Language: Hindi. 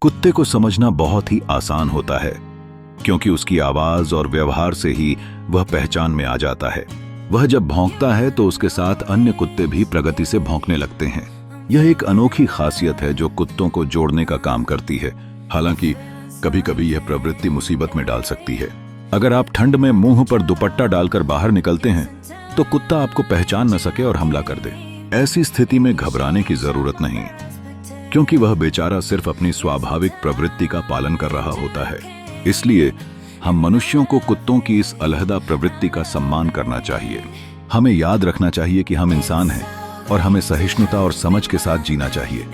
कुत्ते को समझना बहुत ही आसान होता है, क्योंकि उसकी आवाज और व्यवहार से ही वह पहचान में आ जाता है। वह जब भौंकता है तो उसके साथ अन्य कुत्ते भी प्रगति से भौंकने लगते हैं। यह एक अनोखी खासियत है जो कुत्तों को जोड़ने का काम करती है। हालांकि कभी कभी यह प्रवृत्ति मुसीबत में डाल सकती है। अगर आप ठंड में मुंह पर दुपट्टा डालकर बाहर निकलते हैं तो कुत्ता आपको पहचान न सके और हमला कर दे। ऐसी स्थिति में घबराने की जरूरत नहीं, क्योंकि वह बेचारा सिर्फ अपनी स्वाभाविक प्रवृत्ति का पालन कर रहा होता है। इसलिए हम मनुष्यों को कुत्तों की इस अलहदा प्रवृत्ति का सम्मान करना चाहिए। हमें याद रखना चाहिए कि हम इंसान हैं और हमें सहिष्णुता और समझ के साथ जीना चाहिए।